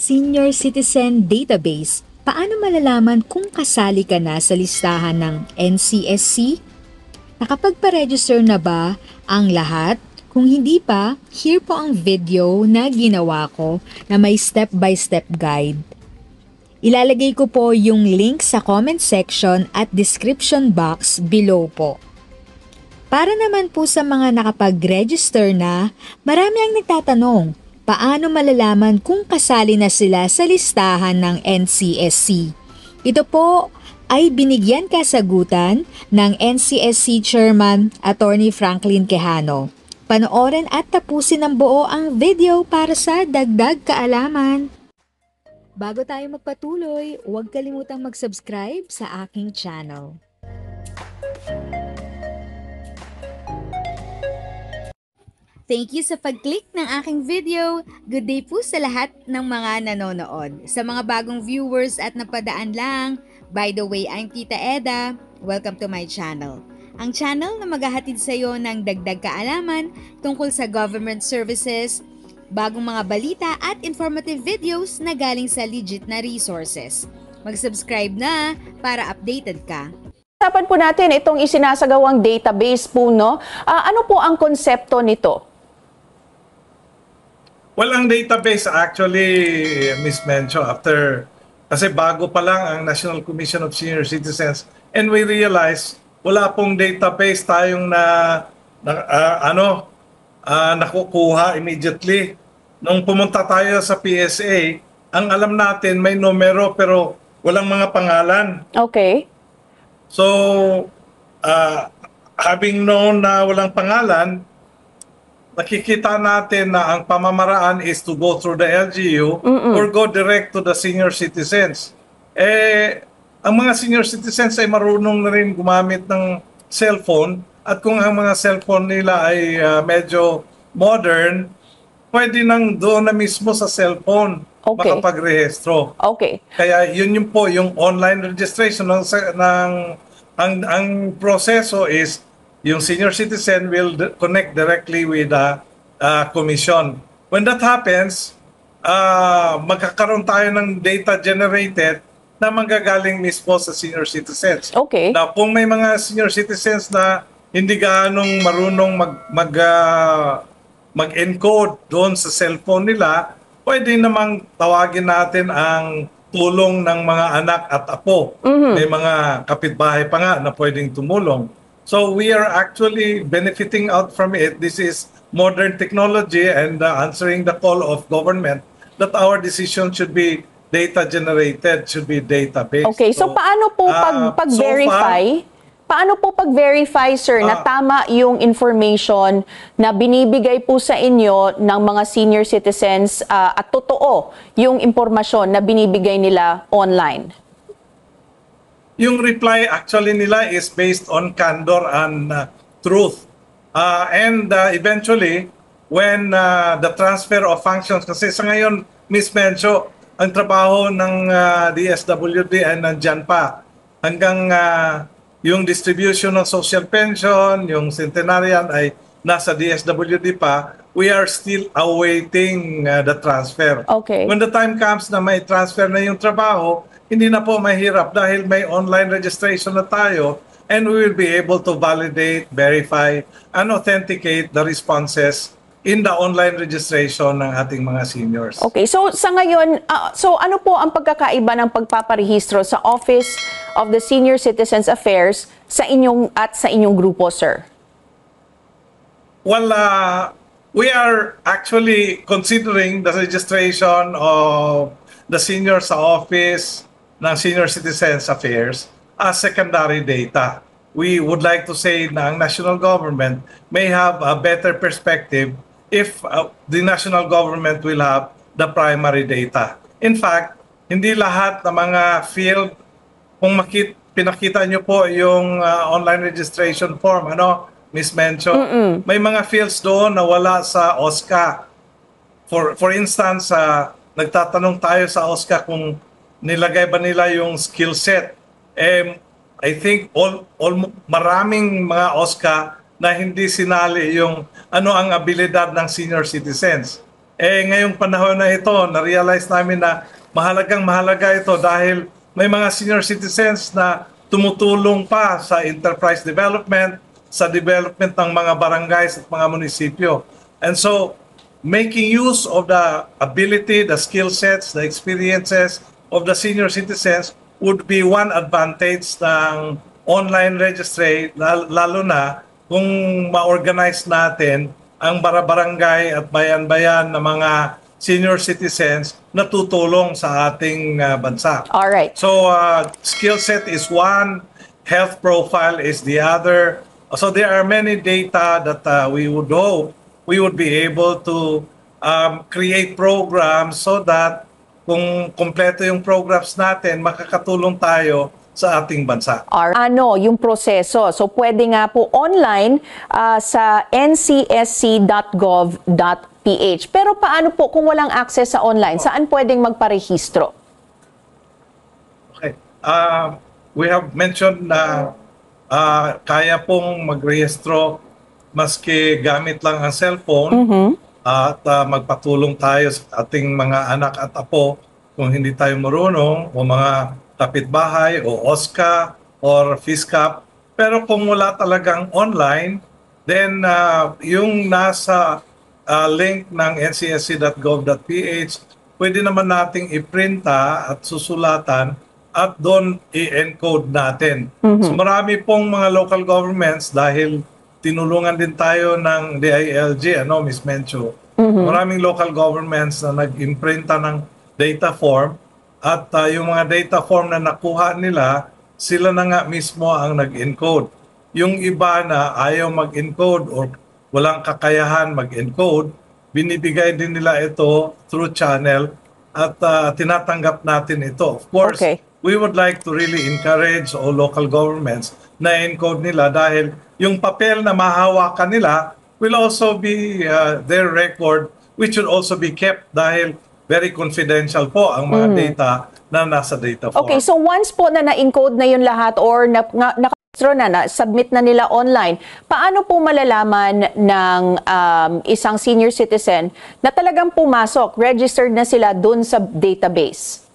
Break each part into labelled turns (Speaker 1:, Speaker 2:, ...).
Speaker 1: Senior Citizen Database. Paano malalaman kung kasali ka na sa listahan ng NCSC? Nakapagpa-register na ba ang lahat? Kung hindi pa, here po ang video na ginawa ko na may step-by-step guide. Ilalagay ko po yung link sa comment section at description box below po. Para naman po sa mga nakapag-register na, marami ang nagtatanong, paano malalaman kung kasali na sila sa listahan ng NCSC? Ito po ay binigyan kasagutan ng NCSC Chairman Attorney Franklin Quijano. Panoorin at tapusin ng buo ang video para sa dagdag kaalaman. Bago tayo magpatuloy, huwag kalimutang mag-subscribe sa aking channel. Thank you sa pag-click ng aking video. Good day po sa lahat ng mga nanonood. Sa mga bagong viewers at napadaan lang, by the way, I'm Tita Eda. Welcome to my channel. Ang channel na maghahatid sa iyo ng dagdag kaalaman tungkol sa government services, bagong mga balita at informative videos na galing sa legit na resources. Mag-subscribe na para updated ka.
Speaker 2: Usapan po natin itong isinasagawang database po, no? Ano po ang konsepto nito?
Speaker 3: Well, ang database actually, Ms. Mencho, kasi bago pa lang ang National Commission of Senior Citizens, and we realize wala pong database tayong nakukuha immediately. Nung pumunta tayo sa PSA, ang alam natin may numero pero walang mga pangalan.
Speaker 2: Okay.
Speaker 3: So, having known na walang pangalan, nakikita natin na ang pamamaraan is to go through the LGU or go direct to the senior citizens. Ang mga senior citizens ay marunong na rin gumamit ng cellphone at kung ang mga cellphone nila ay medyo modern, pwede nang doon na mismo sa cellphone makapagrehistro.
Speaker 2: Okay.
Speaker 3: Kaya yun yung po yung online registration ang proseso is yung senior citizen will connect directly with the commission. When that happens, magkakaroon tayo ng data generated na manggagaling mismo sa senior citizens.
Speaker 2: Okay.
Speaker 3: Na kung may mga senior citizens na hindi gaanong marunong mag-encode doon sa cellphone nila, pwede namang tawagin natin ang tulong ng mga anak at apo. May mga kapitbahay pa nga na pwedeng tumulong. So we are actually benefiting out from it. This is modern technology and answering the call of government that our decision should be data generated, should be database.
Speaker 2: Okay, so paano po pag-verify? Paano po pag-verify, sir, na tama yung information na binibigay po sa inyo ng mga senior citizens at totoo yung impormasyon na binibigay nila online?
Speaker 3: Yung reply actually nila is based on candor and truth. Eventually, when the transfer of functions, kasi sa ngayon, Ms. Mencho, ang trabaho ng DSWD ay nandyan pa. Hanggang yung distribution ng social pension, yung centenarian ay nasa DSWD pa, we are still awaiting the transfer.
Speaker 2: Okay.
Speaker 3: When the time comes na may transfer na yung trabaho, hindi na po mahirap dahil may online registration na tayo and we will be able to validate, verify, and authenticate the responses in the online registration ng ating mga seniors.
Speaker 2: Okay, so sa ngayon, so ano po ang pagkakaiba ng pagpaparehistro sa Office of the Senior Citizens Affairs sa inyong grupo, sir?
Speaker 3: Well, we are actually considering the registration of the senior sa Office ng Senior Citizens Affairs as secondary data. We would like to say na ang national government may have a better perspective if the national government will have the primary data. In fact, hindi lahat ng mga field, kung pinakita nyo po yung online registration form, Ms. Mencho, may mga fields doon na wala sa OSCA. For instance, nagtatanong tayo sa OSCA kung nilagay ba nila yung skill set. I think maraming mga OSCA na hindi sinali yung ano ang abilidad ng senior citizens. Ngayong panahon na ito, na-realize namin na mahalagang-mahalaga ito dahil may mga senior citizens na tumutulong pa sa enterprise development, sa development ng mga barangays at mga munisipyo. And so, making use of the ability, the skill sets, the experiences of the senior citizens would be one advantage ng online registry, lalo na kung ma-organize natin ang barangay at bayan-bayan na mga senior citizens na tutulong sa ating bansa.
Speaker 2: All right.
Speaker 3: So, skill set is one, health profile is the other. So, there are many data that we would hope we would be able to create programs so that kung kompleto yung programs natin, makakatulong tayo sa ating bansa.
Speaker 2: Ano yung proseso? So pwede nga po online sa ncsc.gov.ph. Pero paano po kung walang access sa online? Saan pwedeng magparehistro?
Speaker 3: Okay. We have mentioned na kaya pong magrehistro maski gamit lang ang cellphone at magpatulong tayo sa ating mga anak at apo kung hindi tayo marunong o mga kapitbahay o OSCA or FISCAP. Pero kung wala talagang online, then yung nasa link ng ncsc.gov.ph, pwede naman nating iprinta at susulatan at doon i-encode natin. So marami pong mga local governments dahil tinulungan din tayo ng DILG, Miss Mencho. Maraming local governments na nag-imprinta ng data form. At yung mga data form na nakuha nila, sila na nga mismo ang nag-encode. Yung iba na ayaw mag-encode or walang kakayahan mag-encode, binibigay din nila ito through channel at tinatanggap natin ito. Of course, we would like to really encourage all local governments na encode nila dahil yung papel na mahawakan nila will also be their record, which should also be kept dahil very confidential po ang mga data na nasa data form.
Speaker 2: Okay, so once po na na-encode na yun lahat or na-registro na, submit na nila online, paano po malalaman ng isang senior citizen na talagang pumasok, registered na sila dun sa database?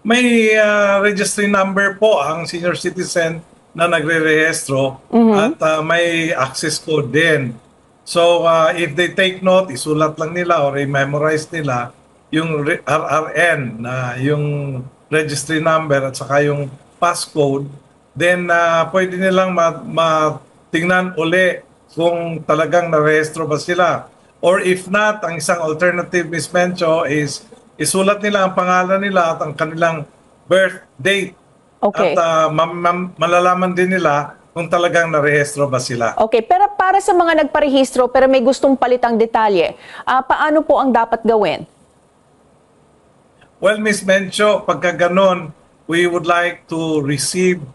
Speaker 3: May registry number po ang senior citizen na nagre-rehistro at may access code din. So, if they take note, isulat lang nila or i-memorize nila yung RRN, na yung registry number at saka yung passcode, then pwede nilang matingnan uli kung talagang narehistro ba sila. Or if not, ang isang alternative, Ms. Mencho, is isulat nila ang pangalan nila at ang kanilang birth date.
Speaker 2: Okay.
Speaker 3: At malalaman din nila kung talagang narehistro ba sila.
Speaker 2: Okay, pero para sa mga nagparehistro pero may gustong palitang detalye, paano po ang dapat gawin?
Speaker 3: Well, Ms. Mencho, pagka ganon, we would like to receive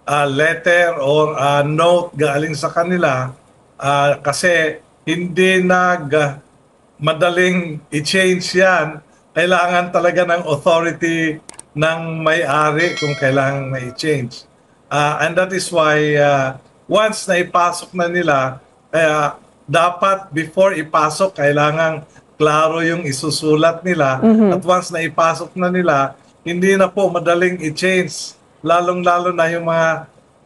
Speaker 3: a letter or a note galing sa kanila kasi hindi madaling i-change yan. Kailangan talaga ng authority ng may-ari kung kailangan na i-change. And that is why once na ipasok na nila, dapat before ipasok, kailangan klaro yung isusulat nila. At once na ipasok na nila, hindi na po madaling i-change. Lalong-lalo na yung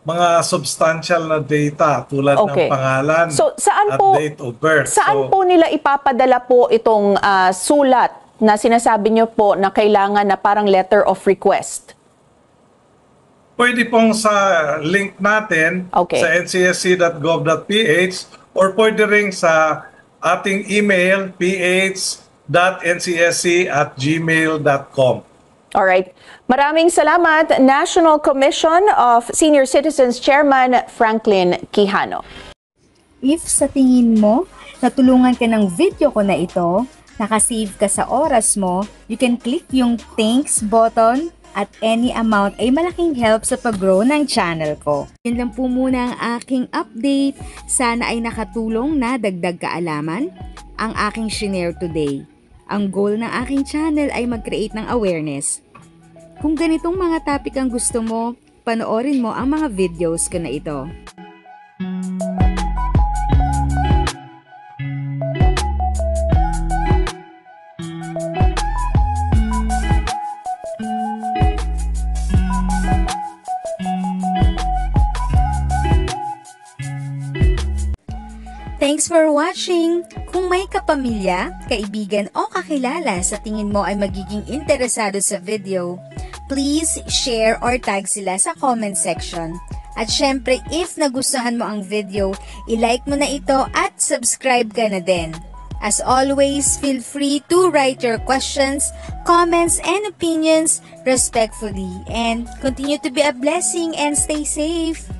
Speaker 3: mga substantial na data tulad ng pangalan at date of birth.
Speaker 2: Saan po nila ipapadala po itong sulat na sinasabi nyo po na kailangan na parang letter of request?
Speaker 3: Pwede pong sa link natin sa ncsc.gov.ph or pwede rin sa ating email ph.ncsc@gmail.com.
Speaker 2: Alright. Maraming salamat, National Commission of Senior Citizens Chairman Franklin Quijano.
Speaker 1: If sa tingin mo, natulungan ka ng video ko na ito, nakasave ka sa oras mo, you can click yung thanks button at any amount ay malaking help sa pag-grow ng channel ko. Yun lang po muna ang aking update. Sana ay nakatulong na dagdag kaalaman ang aking shinare today. Ang goal ng aking channel ay mag-create ng awareness. Kung ganitong mga topic ang gusto mo, panoorin mo ang mga videos ko na ito. Thanks for watching! Kung may kapamilya, kaibigan o kakilala sa tingin mo ay magiging interesado sa video, please share or tag sila sa comment section. At syempre, if nagustuhan mo ang video, i-like mo na ito at subscribe ka na din. As always, feel free to write your questions, comments, and opinions respectfully. And continue to be a blessing and stay safe!